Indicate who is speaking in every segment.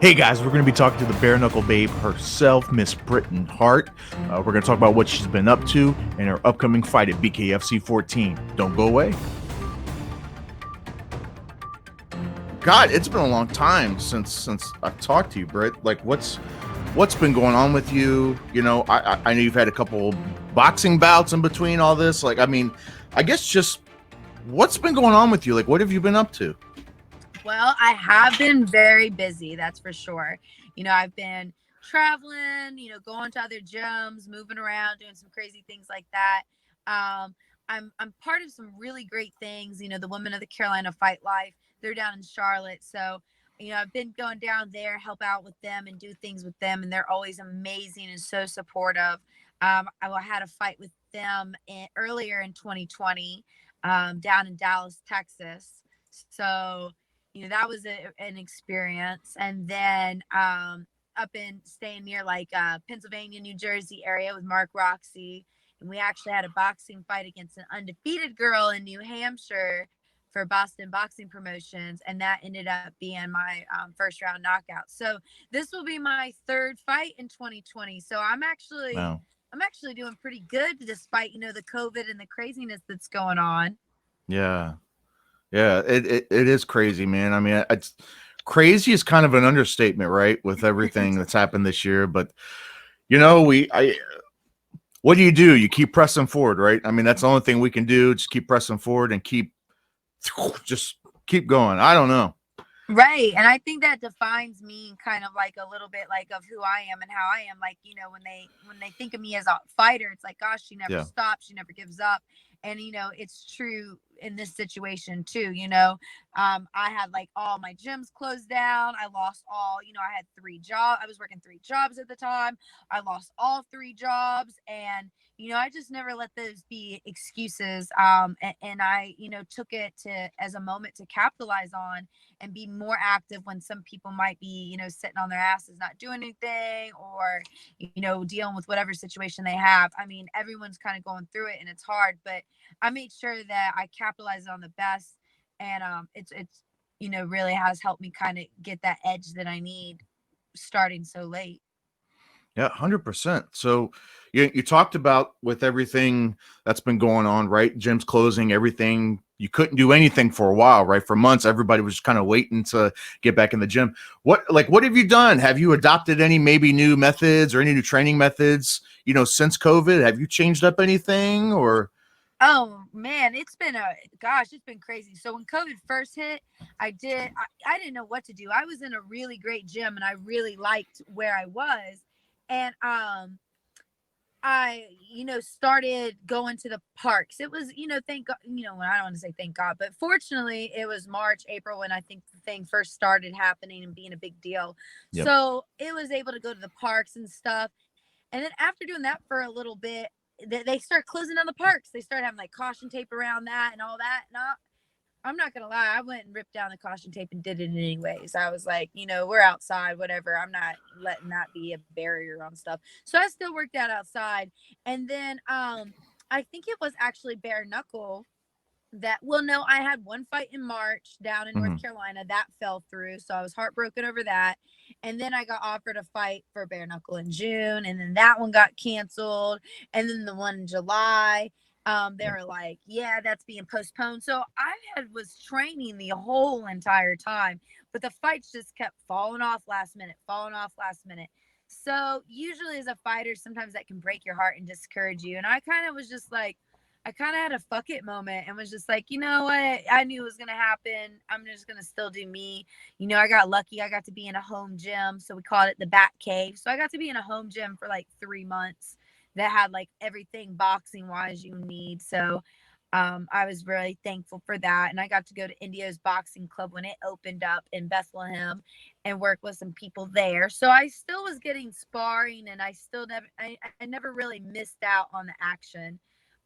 Speaker 1: Hey guys, we're going to be talking to the bare knuckle babe herself, Miss Britain Hart. We're going to talk about what she's been up to and her upcoming fight at BKFC 14. Don't go away. God, it's been a long time since I've talked to you, Britt. Like, what's been going on with you? You know, I know you've had a couple boxing bouts in between all this. Like, I mean, I guess just what's been going on with you? Like, what have you been up to?
Speaker 2: Well, I have been very busy, that's for sure. I've been traveling, going to other gyms, moving around, doing some crazy things like that. Um, I'm part of some really great things. The Women of the Carolina Fight Life. They're down in Charlotte, so I've been going down there, help out with them, and do things with them, and they're always amazing and so supportive. I had a fight with them earlier in 2020, down in Dallas, Texas. So that was an experience. And then up in staying near like Pennsylvania, New Jersey area with Mark Roxy. And we actually had a boxing fight against an undefeated girl in New Hampshire for Boston Boxing Promotions. And that ended up being my first round knockout. So this will be my third fight in 2020. So
Speaker 1: Wow.
Speaker 2: I'm actually doing pretty good despite, the COVID and the craziness that's going on.
Speaker 1: Yeah. Yeah, it is crazy, man. I mean, it's crazy is kind of an understatement, right? With everything that's happened this year, but what do? You keep pressing forward, right? I mean, that's the only thing we can do. Just keep pressing forward and just keep going. I don't know.
Speaker 2: Right. And I think that defines me kind of like a little bit like of who I am and how I am. Like, when they think of me as a fighter, it's like, gosh, she never
Speaker 1: Yeah.
Speaker 2: stops, she never gives up. And it's true in this situation too. I had like all my gyms closed down. I lost all, I had 3 jobs. I was working 3 jobs at the time. I lost all 3 jobs. And I just never let those be excuses. And I, took it as a moment to capitalize on and be more active when some people might be, sitting on their asses, not doing anything, or, dealing with whatever situation they have. I mean, everyone's kind of going through it and it's hard, but I made sure that I capitalized on the best. And it's, really has helped me kind of get that edge that I need starting so late.
Speaker 1: Yeah, 100%. So you talked about with everything that's been going on, right? Gyms closing, everything. You couldn't do anything for a while, right? For months, everybody was kind of waiting to get back in the gym. What have you done? Have you adopted any maybe new methods or any new training methods, since COVID? Have you changed up anything or
Speaker 2: Oh man, it's been crazy. So when COVID first hit, I didn't know what to do. I was in a really great gym and I really liked where I was. And I, started going to the parks. It was, thank God, when I don't want to say thank God, but fortunately it was March, April when I think the thing first started happening and being a big deal.
Speaker 1: Yep.
Speaker 2: So it was able to go to the parks and stuff. And then after doing that for a little bit, they start closing down the parks. They start having like caution tape around that and all that. And I'm not gonna lie, I went and ripped down the caution tape and did it anyways. I was like, we're outside, whatever. I'm not letting that be a barrier on stuff. So I still worked out outside. And then I think it was actually Bare Knuckle that, well, no, I had one fight in March down in North
Speaker 1: Mhm.
Speaker 2: Carolina that fell through, so I was heartbroken over that. And then I got offered a fight for Bare Knuckle in June, and then that one got canceled. And then the one in July, they
Speaker 1: Yep.
Speaker 2: were like, yeah, that's being postponed. So was training the whole entire time, but the fights just kept falling off last minute. So usually as a fighter, sometimes that can break your heart and discourage you. And I kind of was just like, I kind of had a fuck it moment and was just like, you know what? I knew it was going to happen. I'm just going to still do me. I got lucky. I got to be in a home gym. So we called it the Bat Cave. So I got to be in a home gym for like 3 months that had like everything boxing wise you need. So I was really thankful for that. And I got to go to Indio's Boxing Club when it opened up in Bethlehem and work with some people there. So I still was getting sparring and I never really missed out on the action.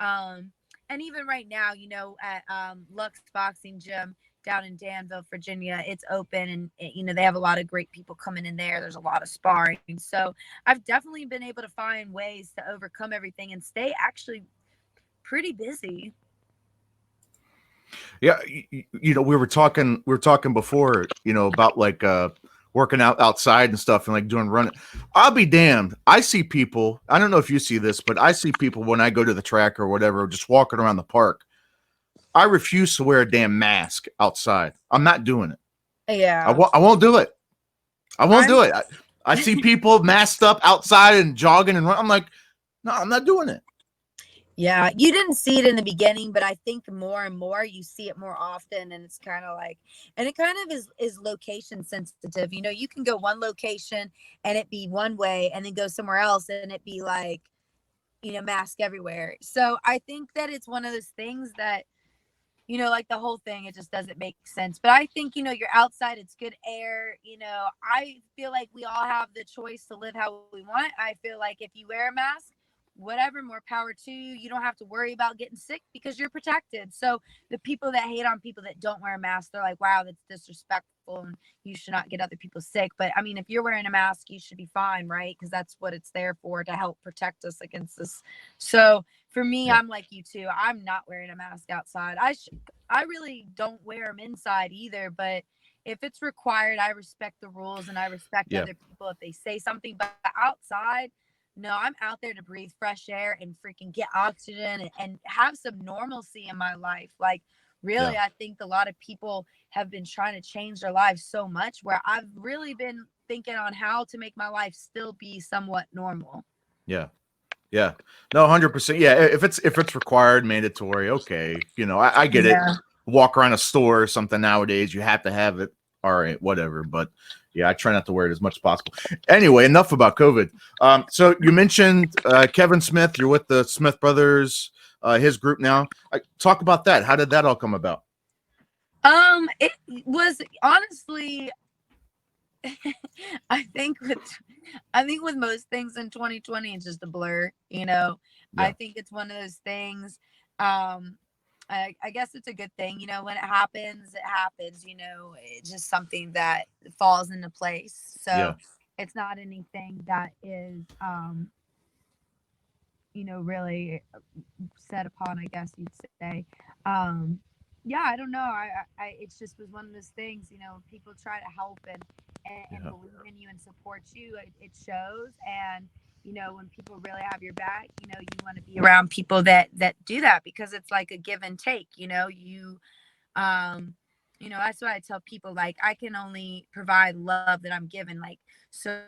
Speaker 2: Um, and even right now, at Lux Boxing Gym down in Danville, Virginia, it's open and they have a lot of great people coming in there. There's a lot of sparring. So I've definitely been able to find ways to overcome everything and stay actually pretty busy.
Speaker 1: Yeah, we were talking before, about like working out outside and stuff and like doing running. I'll be damned. I see people, I don't know if you see this, but I see people when I go to the track or whatever, just walking around the park. I refuse to wear a damn mask outside. I'm not doing it.
Speaker 2: Yeah.
Speaker 1: I won't do it. I won't
Speaker 2: I'm
Speaker 1: do it. I see people masked up outside and jogging and I'm like, no, I'm not doing it.
Speaker 2: Yeah, you didn't see it in the beginning, but I think more and more you see it more often, and it's kind of like, and it kind of is location sensitive. You know, you can go one location and it be one way, and then go somewhere else and it be like, you know, mask everywhere. So I think that it's one of those things that, you know, like the whole thing, it just doesn't make sense. But I think, you know, you're outside, it's good air. You know, I feel like we all have the choice to live how we want. I feel like if you wear a mask, whatever, more power to you. You don't have to worry about getting sick because you're protected. So the people that hate on people that don't wear a mask, they're like, wow, that's disrespectful and you should not get other people sick. But I mean, if you're wearing a mask, you should be fine, right? Because that's what it's there for, to help protect us against this. So for me,
Speaker 1: Yeah.
Speaker 2: I'm like you too. I'm not wearing a mask outside. I really don't wear them inside either, but if it's required, I respect the rules and I respect
Speaker 1: Yeah.
Speaker 2: other people if they say something. But outside, no, I'm out there to breathe fresh air and freaking get oxygen and have some normalcy in my life. Like,
Speaker 1: Yeah.
Speaker 2: really, I think a lot of people have been trying to change their lives so much where I've really been thinking on how to make my life still be somewhat normal.
Speaker 1: Yeah. Yeah. No, 100%. Yeah. If it's required, mandatory, okay. You know, I get it.
Speaker 2: Yeah.
Speaker 1: Walk around a store or something nowadays, you have to have it. All right, whatever. But yeah, I try not to wear it as much as possible. Anyway, enough about COVID. So you mentioned Kevin Smith. You're with the Smith Brothers, his group now. Talk about that. How did that all come about?
Speaker 2: It was honestly, I think with most things in 2020, it's just a blur, you know. I
Speaker 1: Yeah.
Speaker 2: think it's one of those things. Um, I guess it's a good thing, you know, when it happens, you know, it's just something that falls into place. So
Speaker 1: Yeah.
Speaker 2: it's not anything that is, you know, really set upon, I guess you'd say. Um, yeah, I don't know. It just was one of those things, you know, people try to help and
Speaker 1: Yeah.
Speaker 2: believe in you and support you. It shows. And, you know, when people really have your back, you know, you want to be around people that do that because it's like a give and take, um, that's why I tell people, like, I can only provide love that I'm given. Like, so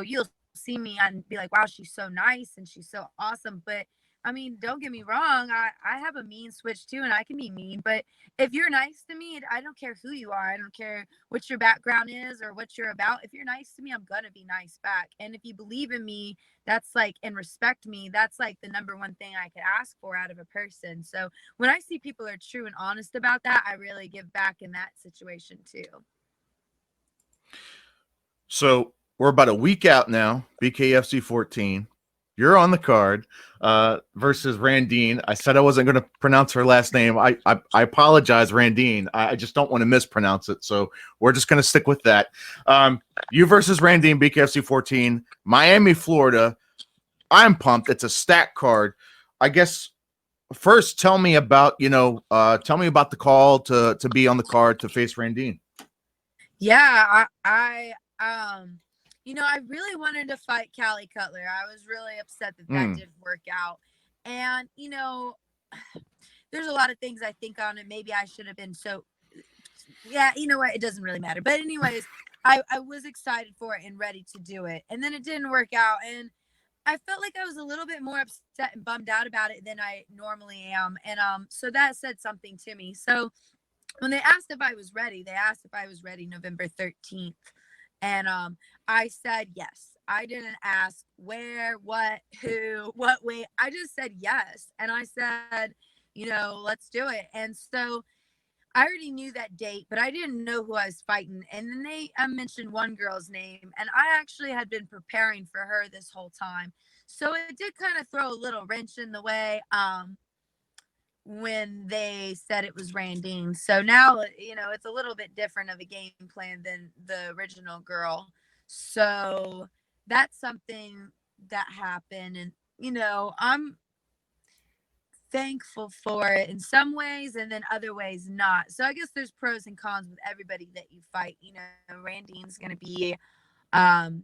Speaker 2: you'll see me and be like, wow, she's so nice and she's so awesome. But I mean, don't get me wrong. I have a mean switch too, and I can be mean. But if you're nice to me, I don't care who you are. I don't care what your background is or what you're about. If you're nice to me, I'm going to be nice back. And if you believe in me, that's like, and respect me, that's like the number one thing I could ask for out of a person. So when I see people are true and honest about that, I really give back in that situation too.
Speaker 1: So we're about a week out now. BKFC 14. You're on the card versus Randine. I said I wasn't going to pronounce her last name. I apologize, Randine. I just don't want to mispronounce it. So we're just going to stick with that. You versus Randine, BKFC 14, Miami, Florida. I'm pumped. It's a stack card. I guess first tell me about, tell me about the call to be on the card to face Randine.
Speaker 2: Yeah, I really wanted to fight Callie Cutler. I was really upset that
Speaker 1: Mm,
Speaker 2: didn't work out. And, there's a lot of things I think on it. Maybe I should have been so, yeah, you know what? It doesn't really matter. But, anyways, I was excited for it and ready to do it. And then it didn't work out. And I felt like I was a little bit more upset and bummed out about it than I normally am. And so that said something to me. So when they asked if I was ready, they asked if I was ready November 13th. And I said yes. I didn't ask where, what, who, what way. I just said yes. And I said, let's do it. And so I already knew that date, but I didn't know who I was fighting. And then they mentioned one girl's name, and I actually had been preparing for her this whole time. So it did kind of throw a little wrench in the way. When they said it was Randine. So now, it's a little bit different of a game plan than the original girl. So that's something that happened. And, I'm thankful for it in some ways, and then other ways not. So I guess there's pros and cons with everybody that you fight. You know, Randine's going to be um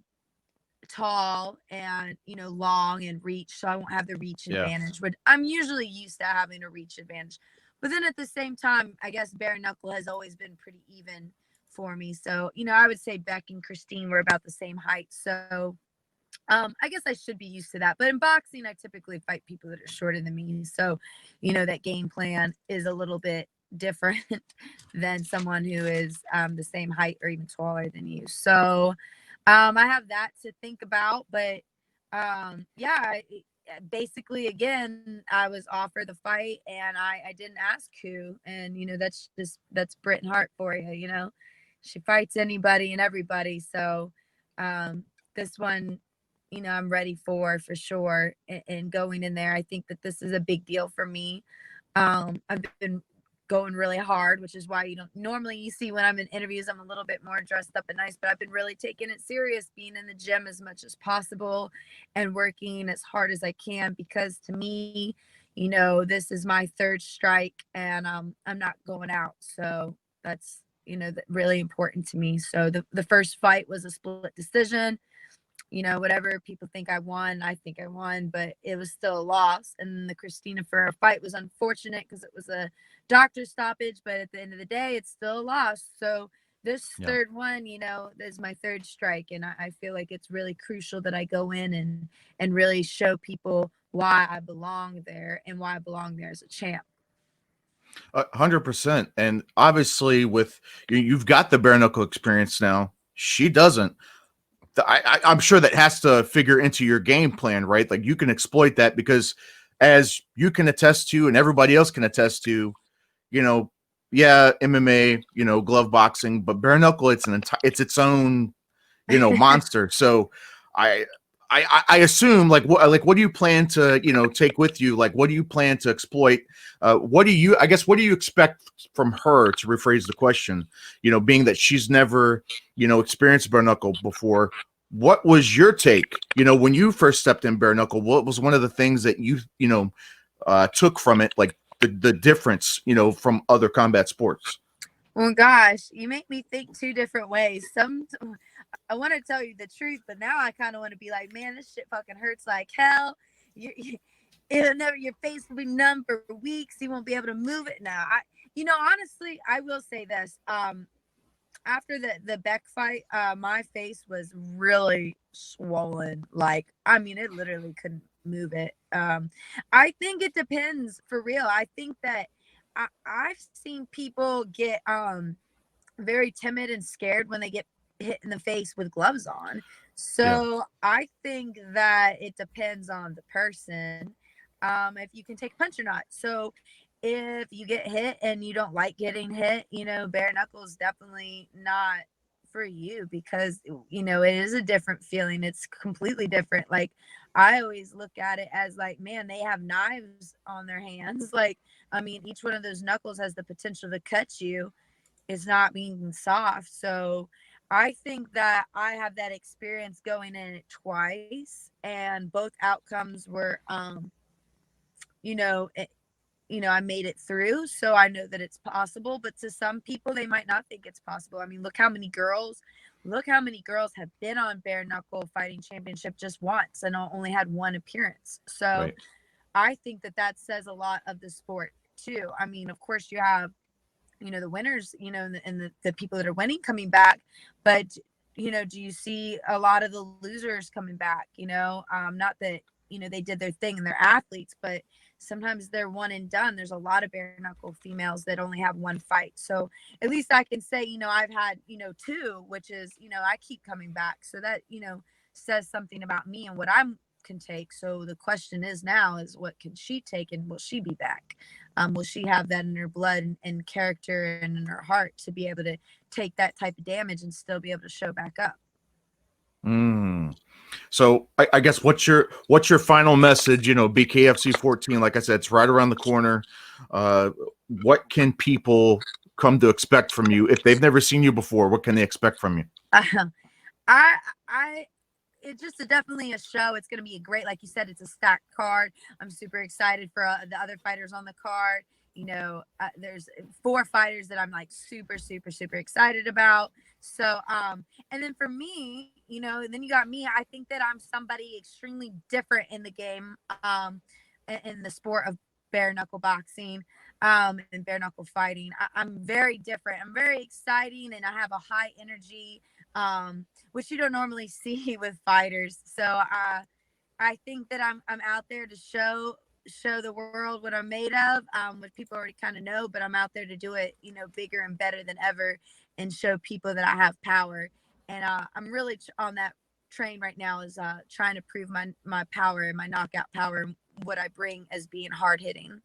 Speaker 2: tall and, you know, long and reach, so I won't have the reach
Speaker 1: Yeah.
Speaker 2: advantage, but I'm usually used to having a reach advantage. But then at the same time, I guess bare knuckle has always been pretty even for me. So, you know, I would say Beck and Christine were about the same height. So I guess I should be used to that. But in boxing, I typically fight people that are shorter than me. So, you know, that game plan is a little bit different than someone who is the same height or even taller than you. So I have that to think about. But yeah, basically, again, I was offered the fight and I didn't ask who. And, you know, that's Britain Hart for you, you know. She fights anybody and everybody. So this one, you know, I'm ready for sure. And going in there, I think that this is a big deal for me. I've been going really hard, which is why you don't normally you see when I'm in interviews, I'm a little bit more dressed up and nice, but I've been really taking it serious, being in the gym as much as possible and working as hard as I can, because to me, you know, this is my third strike and I'm not going out. So that's, you know, really important to me. So the first fight was a split decision. You know, whatever people think I won, I think I won, but it was still a loss. And the Christina Ferrer fight was unfortunate because it was a doctor stoppage, but at the end of the day, it's still a loss. So this
Speaker 1: Yeah.
Speaker 2: third one, you know, is my third strike. And I feel like it's really crucial that I go in and really show people why I belong there and why I belong there as a champ.
Speaker 1: 100%. And obviously, with you've got the bare knuckle experience now. She doesn't. I'm sure that has to figure into your game plan, right? Like you can exploit that because, as you can attest to, and everybody else can attest to, you know, yeah, MMA, you know, glove boxing, but bare knuckle, it's it's its own, you know, monster. So, I. I assume like what do you plan to, you know, take with you? Like what do you plan to exploit? What do you expect from her, to rephrase the question, you know, being that she's never, you know, experienced bare knuckle before? What was your take, you know, when you first stepped in bare knuckle? What was one of the things that you know, took from it, like the difference, you know, from other combat sports?
Speaker 2: Well, gosh, you make me think two different ways. I want to tell you the truth, but now I kind of want to be like, man, this shit fucking hurts like hell. It'll never, your face will be numb for weeks. You won't be able to move it now. You know, honestly, I will say this. After the Beck fight, my face was really swollen. Like, I mean, it literally couldn't move it. I think it depends for real. I think that I've seen people get very timid and scared when they get hit in the face with gloves on.
Speaker 1: Yeah.
Speaker 2: So I think that it depends on the person, if you can take a punch or not. So if you get hit and you don't like getting hit, you know, bare knuckles definitely not for you, because you know it is a different feeling. It's completely different. Like I always look at it as like, man, they have knives on their hands. Like, I mean, each one of those knuckles has the potential to cut you. It's not being soft. So I think that I have that experience going in it twice, and both outcomes were, you know, I made it through. So I know that it's possible, but to some people, they might not think it's possible. I mean, look how many girls have been on Bare Knuckle Fighting Championship just once and only had one appearance. So
Speaker 1: Right.
Speaker 2: I think that that says a lot of the sport too. I mean, of course you have, you know, the winners, you know, and the people that are winning coming back, but you know, do you see a lot of the losers coming back? You know, not that, you know, they did their thing and they're athletes, but sometimes they're one and done. There's a lot of bare knuckle females that only have one fight. So at least I can say, you know, I've had, you know, two, which is, you know, I keep coming back. So that, you know, says something about me and what I can take. So the question is now is, what can she take, and will she be back? Will she have that in her blood and character and in her heart to be able to take that type of damage and still be able to show back up?
Speaker 1: Mm. So I guess what's your final message? You know, BKFC 14, like I said, it's right around the corner. What can people come to expect from you if they've never seen you before? What can they expect from you?
Speaker 2: I it's just definitely a show. It's going to be a great, like you said, it's a stacked card. I'm super excited for the other fighters on the card. You know, there's 4 fighters that I'm like super, super, super excited about. So, and then for me, you know, then you got me. I think that I'm somebody extremely different in the game, in the sport of bare knuckle boxing, and bare knuckle fighting. I'm very different. I'm very exciting, and I have a high energy, which you don't normally see with fighters. So, I think that I'm out there to show the world what I'm made of, which people already kind of know, but I'm out there to do it, you know, bigger and better than ever, and show people that I have power. And I'm really on that train right now, is trying to prove my power and my knockout power, and what I bring as being hard hitting.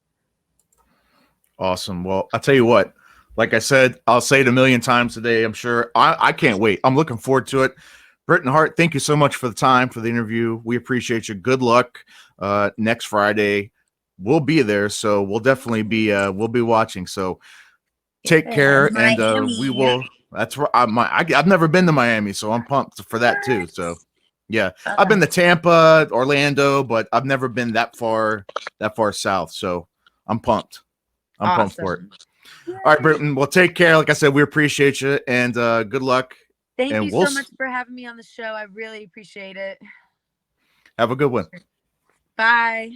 Speaker 1: Awesome. Well, I'll tell you what, like I said, I'll say it a million times today. I'm sure I can't wait. I'm looking forward to it. Britain Hart, thank you so much for the time, for the interview. We appreciate you. Good luck next Friday. We'll be there, so we'll definitely be we'll be watching. So take care, and we will. That's right. I've never been to Miami, so I'm pumped for that too. So yeah, I've been to Tampa, Orlando, but I've never been that far south. So I'm pumped. I'm pumped for it. All right, Britain. Well, take care. Like I said, we appreciate you, and good luck.
Speaker 2: Thank you so much for having me on the show. I really appreciate it.
Speaker 1: Have a good one.
Speaker 2: Bye.